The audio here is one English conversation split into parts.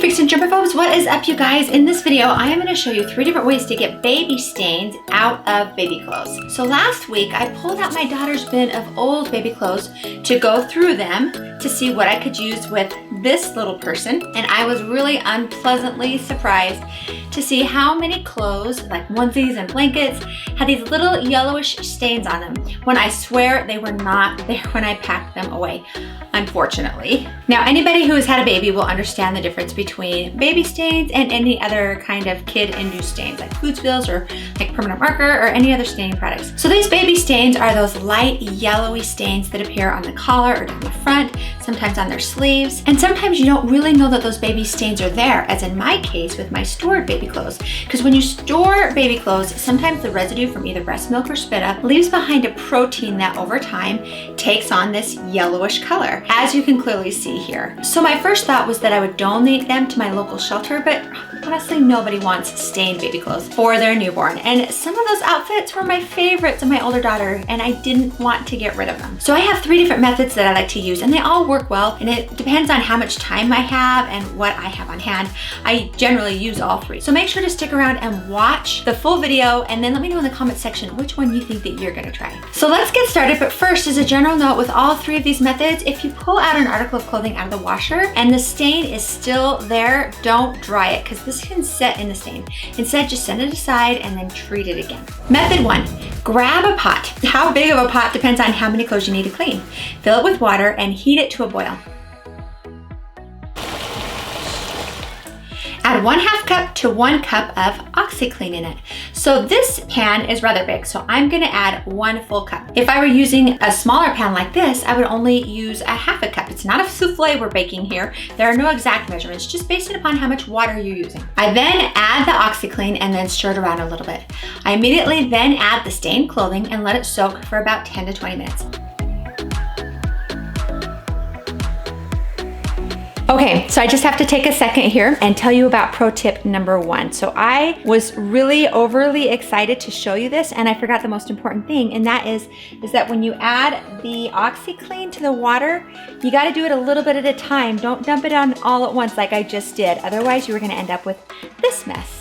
freaks and germaphobes, what is up you guys? In this video, I am going to show you 3 different ways to get baby stains out of baby clothes. So last week, I pulled out my daughter's bin of old baby clothes to go through them to see what I could use with this little person. And I was really unpleasantly surprised to see how many clothes, like onesies and blankets, had these little yellowish stains on them, when I swear they were not there when I packed them away, unfortunately. Now, anybody who has had a baby will understand the difference between baby stains and any other kind of kid-induced stains, like food spills or like permanent marker or any other staining products. So these baby stains are those light yellowy stains that appear on the collar or down the front, sometimes on their sleeves, and sometimes you don't really know that those baby stains are there, as in my case with my stored baby clothes. Because when you store baby clothes, sometimes the residue from either breast milk or spit up leaves behind a protein that over time takes on this yellowish color, as you can clearly see here. So my first thought was that I would donate them to my local shelter, but honestly, nobody wants stained baby clothes for their newborn. And some of those outfits were my favorites of my older daughter, and I didn't want to get rid of them. So I have 3 different methods that I like to use, and they all work well, and it depends on how much time I have and what I have on hand. I generally use all 3. So make sure to stick around and watch the full video, and then let me know in the comment section which one you think that you're gonna try. So let's get started, but first, as a general note, with all 3 of these methods, if you pull out an article of clothing out of the washer and the stain is still there, don't dry it, because this can set in the stain. Instead, just send it aside and then treat it again. Method 1, grab a pot. How big of a pot depends on how many clothes you need to clean. Fill it with water and heat it to a boil. Add 1/2 cup to 1 cup of OxiClean in it. So this pan is rather big, so I'm gonna add 1 full cup. If I were using a smaller pan like this, I would only use a 1/2 cup. It's not a souffle we're baking here. There are no exact measurements, just based it upon how much water you're using. I then add the OxiClean and then stir it around a little bit. I immediately then add the stained clothing and let it soak for about 10 to 20 minutes. Okay, so I just have to take a second here and tell you about pro tip number 1. So I was really overly excited to show you this, and I forgot the most important thing, and that is that when you add the OxiClean to the water, you gotta do it a little bit at a time. Don't dump it on all at once like I just did. Otherwise, you are gonna end up with this mess.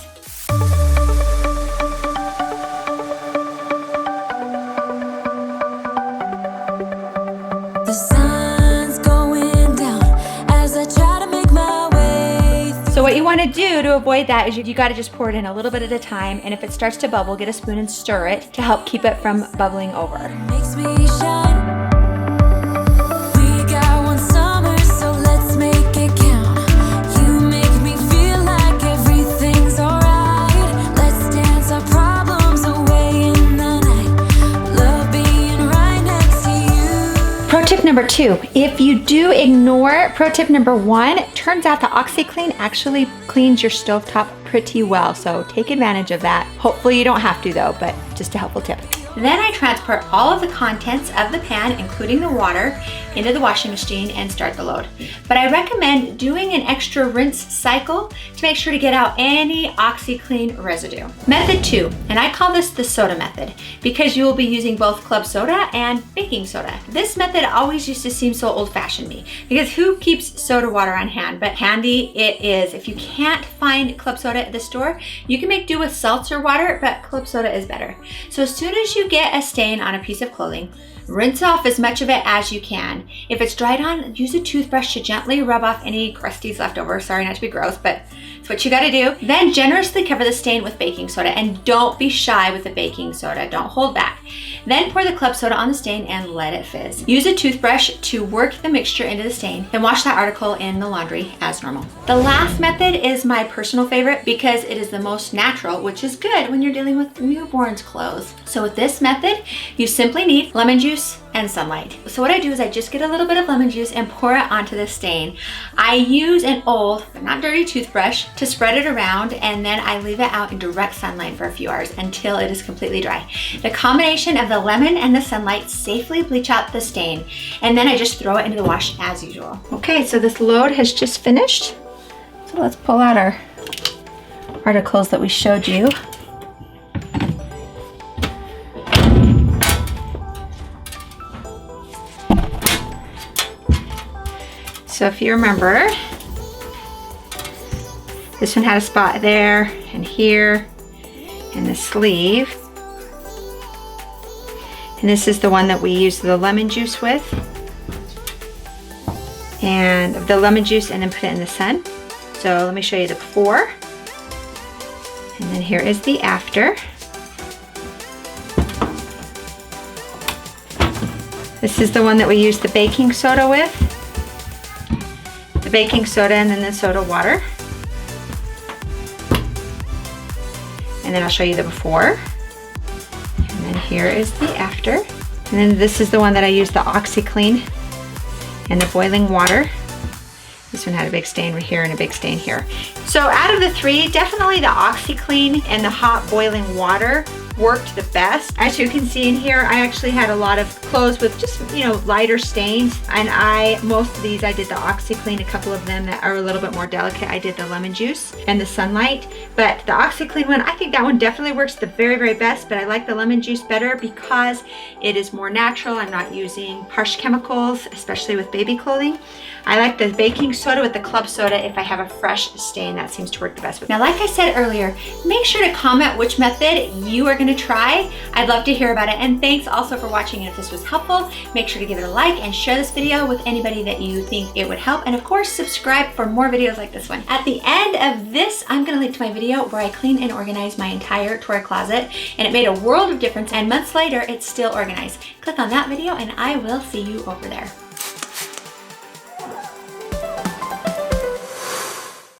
So what you want to do to avoid that is you got to just pour it in a little bit at a time, and if it starts to bubble, get a spoon and stir it to help keep it from bubbling over. Makes me shine. We got one summer, so let's make it count. You make me feel like everything's alright. Let's dance our problems away in the night. Love being right next to you. Pro tip number 2, if you do ignore pro tip number 1, it turns out the OxiClean actually cleans your stovetop pretty well, so take advantage of that. Hopefully you don't have to though, but just a helpful tip. Then I transfer all of the contents of the pan, including the water, into the washing machine and start the load. But I recommend doing an extra rinse cycle to make sure to get out any OxiClean residue. Method 2, and I call this the soda method, because you will be using both club soda and baking soda. This method always used to seem so old-fashioned to me, because who keeps soda water on hand? But handy it is. If you can't find club soda at the store, you can make do with seltzer water, but club soda is better. So as soon as you get a stain on a piece of clothing, rinse off as much of it as you can. If it's dried on, use a toothbrush to gently rub off any crusties left over. Sorry not to be gross, but it's what you gotta do. Then generously cover the stain with baking soda, and don't be shy with the baking soda. Don't hold back. Then pour the club soda on the stain and let it fizz. Use a toothbrush to work the mixture into the stain, then wash that article in the laundry as normal. The last method is my personal favorite because it is the most natural, which is good when you're dealing with newborns' clothes. So with this method, you simply need lemon juice and sunlight. So what I do is I just get a little bit of lemon juice and pour it onto the stain. I use an old, but not dirty toothbrush to spread it around, and then I leave it out in direct sunlight for a few hours until it is completely dry. The combination of the lemon and the sunlight safely bleach out the stain, and then I just throw it into the wash as usual. Okay, so this load has just finished. So let's pull out our articles that we showed you. So if you remember, This one had a spot there and here and the sleeve. And this is the one that we use the lemon juice with. And the lemon juice and then put it in the sun. So let me show you the before. And then here is the after. This is the one that we use the baking soda with. The baking soda and then the soda water. And then I'll show you the before. And then here is the after. And then this is the one that I use the OxiClean and the boiling water. This one had a big stain right here and a big stain here. So out of the three, definitely the OxiClean and the hot boiling water worked the best. As you can see in here, I actually had a lot of clothes with just, you know, lighter stains. And most of these, I did the OxiClean. A couple of them that are a little bit more delicate, I did the lemon juice and the sunlight. But the OxiClean one, I think that one definitely works the very, very best. But I like the lemon juice better because it is more natural. I'm not using harsh chemicals, especially with baby clothing. I like the baking soda with the club soda if I have a fresh stain. That seems to work the best with me. Now, like I said earlier, make sure to comment which method you are gonna try. I'd love to hear about it. And thanks also for watching. And if this was helpful, make sure to give it a like and share this video with anybody that you think it would help. And of course, subscribe for more videos like this one. At the end of this, I'm gonna link to my video where I clean and organize my entire toy closet. And it made a world of difference. And months later, it's still organized. Click on that video and I will see you over there.